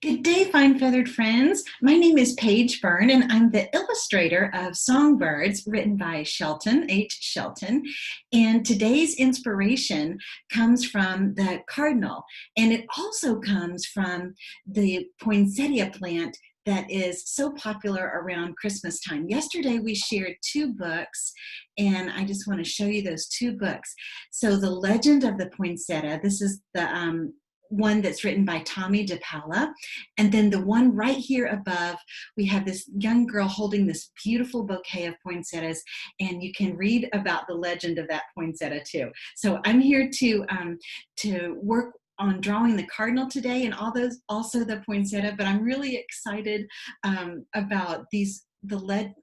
Good day, fine feathered friends. My name is Paige Byrne, and I'm the illustrator of Songbirds, written by Shelton H. Shelton. And today's inspiration comes from the cardinal, and it also comes from the poinsettia plant that is so popular around Christmas time. Yesterday, we shared two books, and I just want to show you those two books. So, The Legend of the Poinsettia, this is the one that's written by Tommy DePaula. And then the one right here above, we have this young girl holding this beautiful bouquet of poinsettias, and you can read about the legend of that poinsettia too. So I'm here to work on drawing the cardinal today and all those, also the poinsettia, but I'm really excited about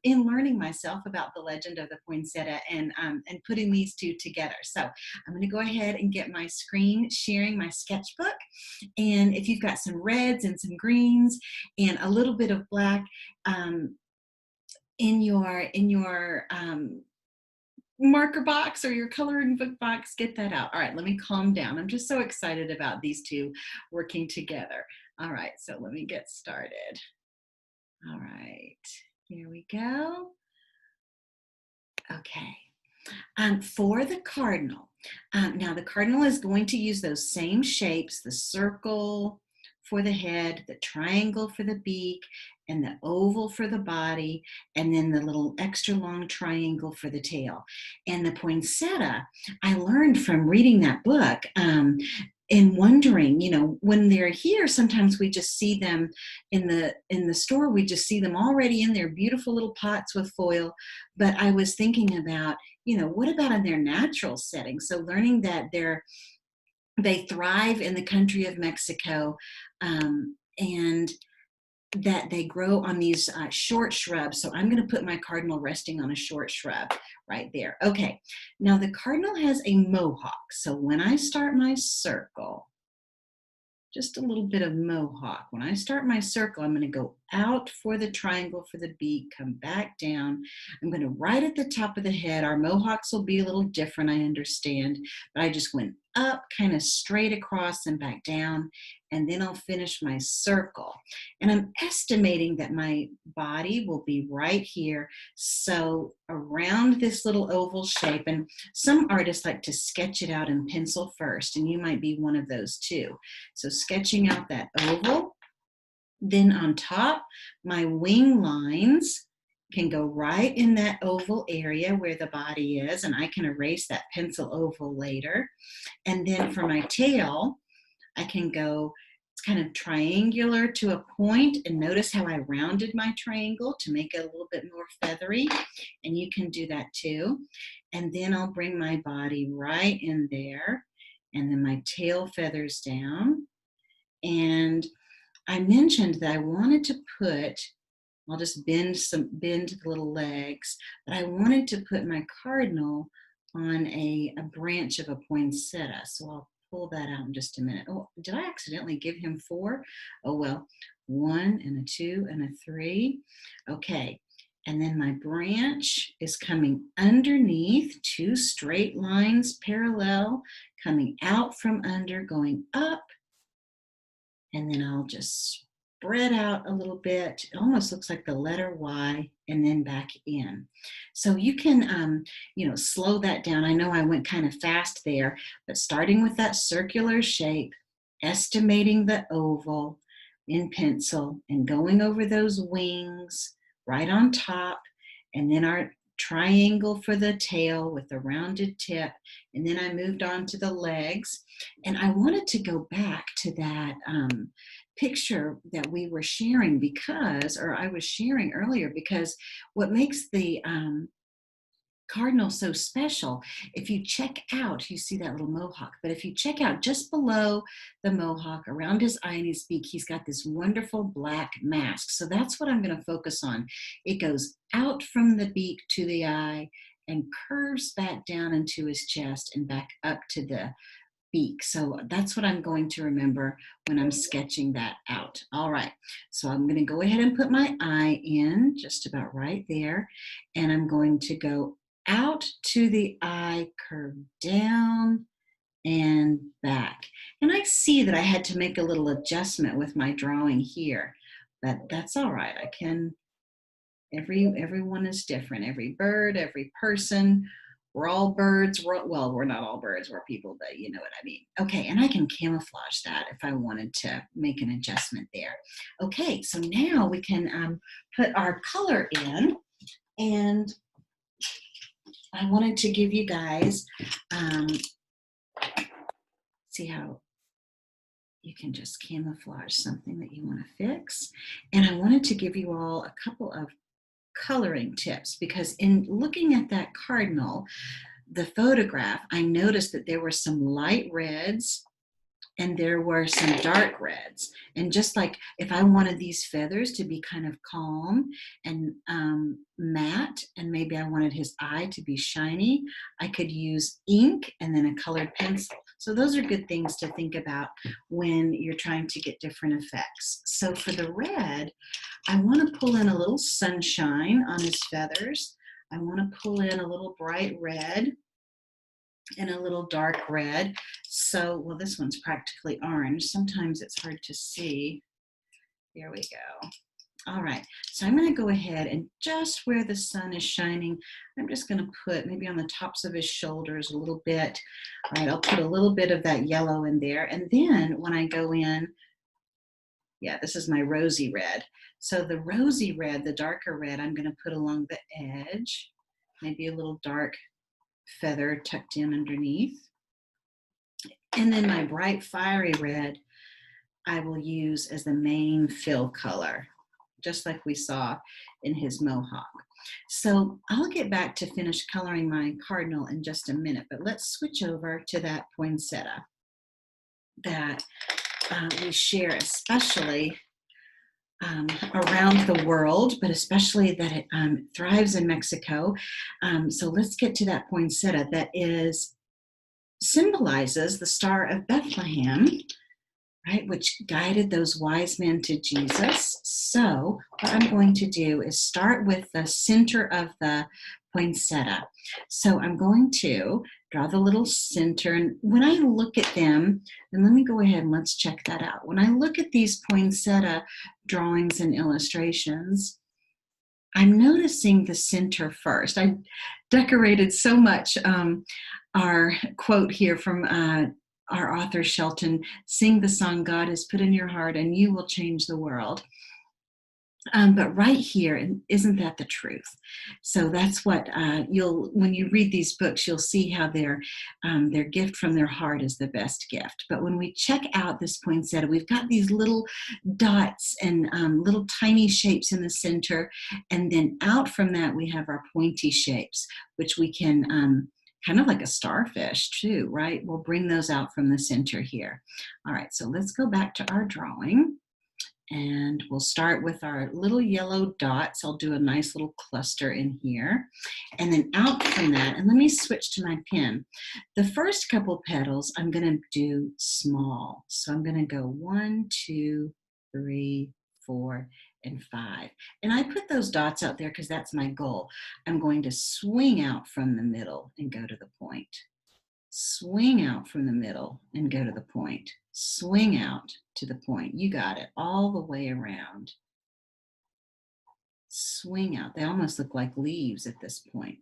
in learning myself about the legend of the poinsettia and putting these two together. So I'm going to go ahead and get my screen sharing my sketchbook. And if you've got some reds and some greens and a little bit of black in your marker box or your coloring book box, get that out. All right, let me calm down. I'm just so excited about these two working together. All right, so let me get started. All right, here we go. Okay. For the cardinal, now the cardinal is going to use those same shapes, the circle for the head, the triangle for the beak, and the oval for the body, and then the little extra long triangle for the tail. And the poinsettia, I learned from reading that book, and wondering, when they're here, sometimes we just see them in the store. We just see them already in their beautiful little pots with foil. But I was thinking about, what about in their natural setting? So learning that they thrive in the country of Mexico, and that they grow on these short shrubs. So I'm going to put my cardinal resting on a short shrub right there. Okay, now the cardinal has a mohawk. So when I start my circle, just a little bit of mohawk. When I start my circle, I'm going to go out for the triangle for the beak, come back down. I'm going to right at the top of the head. Our mohawks will be a little different, I understand, but I just went up kind of straight across and back down, and then I'll finish my circle. And I'm estimating that my body will be right here, so around this little oval shape. And some artists like to sketch it out in pencil first, and you might be one of those too. So sketching out that oval, then on top, my wing lines can go right in that oval area where the body is, and I can erase that pencil oval later. And then for my tail, I can go, it's kind of triangular to a point, and notice how I rounded my triangle to make it a little bit more feathery, and you can do that too. And then I'll bring my body right in there, and then my tail feathers down. And I mentioned that I wanted to put, I'll just bend the little legs, but I wanted to put my cardinal on a branch of a poinsettia. So I'll pull that out in just a minute. Oh, did I accidentally give him 4? Oh, well, 1 and a 2 and a 3. Okay, and then my branch is coming underneath, 2 straight lines parallel, coming out from under, going up, and then I'll just spread out a little bit. It almost looks like the letter Y, and then back in. So you can, slow that down. I know I went kind of fast there, but starting with that circular shape, estimating the oval in pencil, and going over those wings right on top, and then our triangle for the tail with the rounded tip, and then I moved on to the legs. And I wanted to go back to that picture that we were sharing I was sharing earlier, because what makes the cardinal so special, if you check out, you see that little mohawk, but if you check out just below the mohawk, around his eye and his beak, he's got this wonderful black mask. So that's what I'm going to focus on. It goes out from the beak to the eye and curves back down into his chest and back up to the beak. So that's what I'm going to remember when I'm sketching that out. All right, so I'm going to go ahead and put my eye in just about right there, and I'm going to go out to the eye, curve down, and back. And I see that I had to make a little adjustment with my drawing here, but that's all right. I can, everyone is different. Every bird, every person, we're all birds. Well, we're not all birds, we're people, but you know what I mean. Okay, and I can camouflage that if I wanted to make an adjustment there. Okay, so now we can put our color in, and I wanted to give you guys, see how you can just camouflage something that you want to fix. And I wanted to give you all a couple of coloring tips, because in looking at that cardinal, the photograph, I noticed that there were some light reds and there were some dark reds. And just like if I wanted these feathers to be kind of calm and matte, and maybe I wanted his eye to be shiny, I could use ink and then a colored pencil. So those are good things to think about when you're trying to get different effects. So for the red, I want to pull in a little sunshine on his feathers. I want to pull in a little bright red and a little dark red. So, well, this one's practically orange. Sometimes it's hard to see. There we go. All right, so I'm going to go ahead and just where the sun is shining, I'm just going to put maybe on the tops of his shoulders a little bit. All right, I'll put a little bit of that yellow in there. And then when I go in, yeah, this is my rosy red. So the rosy red, the darker red, I'm going to put along the edge, maybe a little dark feather tucked in underneath. And then my bright fiery red, I will use as the main fill color, just like we saw in his mohawk. So I'll get back to finish coloring my cardinal in just a minute, but let's switch over to that poinsettia that we share, especially around the world, but especially that it thrives in Mexico. So let's get to that poinsettia that symbolizes the Star of Bethlehem, right, which guided those wise men to Jesus. So what I'm going to do is start with the center of the poinsettia. So I'm going to draw the little center, and when I look at them, and let me go ahead and let's check that out. When I look at these poinsettia drawings and illustrations, I'm noticing the center first. I decorated so much our quote here from our author Shelton: sing the song God has put in your heart and you will change the world. But right here, isn't that the truth? So that's what when you read these books, you'll see how their gift from their heart is the best gift. But when we check out this poinsettia, we've got these little dots and little tiny shapes in the center. And then out from that, we have our pointy shapes, which we can kind of like a starfish too, right? We'll bring those out from the center here. All right, so let's go back to our drawing. And we'll start with our little yellow dots. I'll do a nice little cluster in here. And then out from that, and let me switch to my pen. The first couple petals, I'm going to do small. So I'm going to go 1, 2, 3, 4, and 5. And I put those dots out there because that's my goal. I'm going to swing out from the middle and go to the point. Swing out from the middle and go to the point. Swing out to the point. You got it, all the way around. Swing out. They almost look like leaves at this point.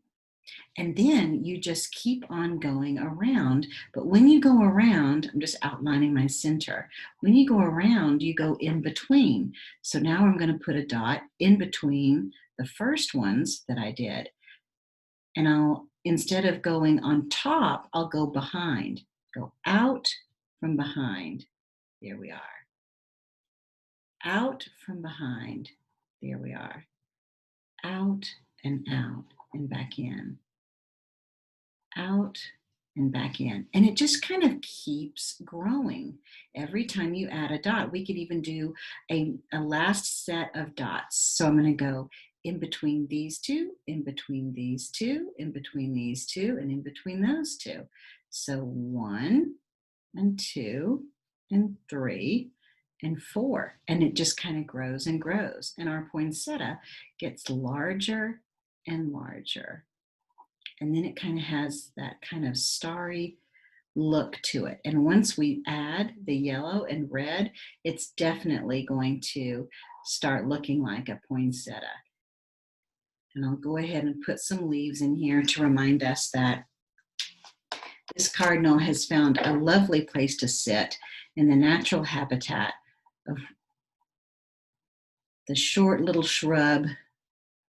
And then you just keep on going around. But when you go around, I'm just outlining my center. When you go around, you go in between. So now I'm going to put a dot in between the first ones that I did. And instead of going on top, I'll go behind. Go out from behind. There we are. Out from behind. There we are. Out and back in. Out and back in. And it just kind of keeps growing. Every time you add a dot, we could even do a last set of dots. So I'm going to go in between these two, in between these two, in between these two, and in between those two. So 1 and 2 and 3 and 4. And it just kind of grows and grows. And our poinsettia gets larger and larger. And then it kind of has that kind of starry look to it. And once we add the yellow and red, it's definitely going to start looking like a poinsettia. And I'll go ahead and put some leaves in here to remind us that this cardinal has found a lovely place to sit in the natural habitat of the short little shrub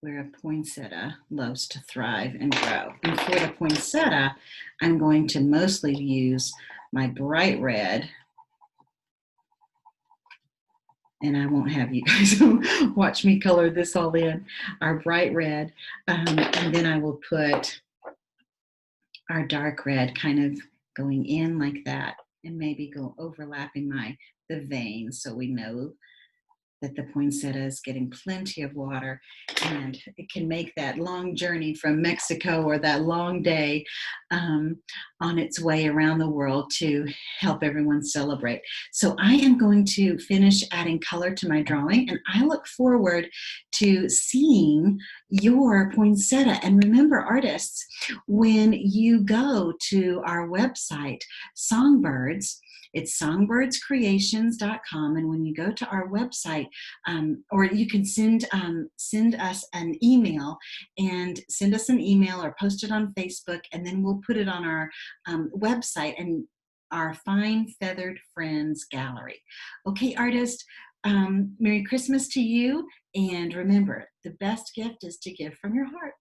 where a poinsettia loves to thrive and grow. And for the poinsettia, I'm going to mostly use my bright red, and I won't have you guys watch me color this all in, our bright red, and then I will put our dark red kind of going in like that, and maybe go overlapping the veins so we know that the poinsettia is getting plenty of water, and it can make that long journey from Mexico, or that long day on its way around the world to help everyone celebrate. So I am going to finish adding color to my drawing, and I look forward to seeing your poinsettia. And remember, artists, when you go to our website, Songbirds, it's songbirdscreations.com. And when you go to our website, or you can send us an email, and send us an email or post it on Facebook, and then we'll put it on our website and our Fine Feathered Friends gallery. Okay, artist, Merry Christmas to you. And remember, the best gift is to give from your heart.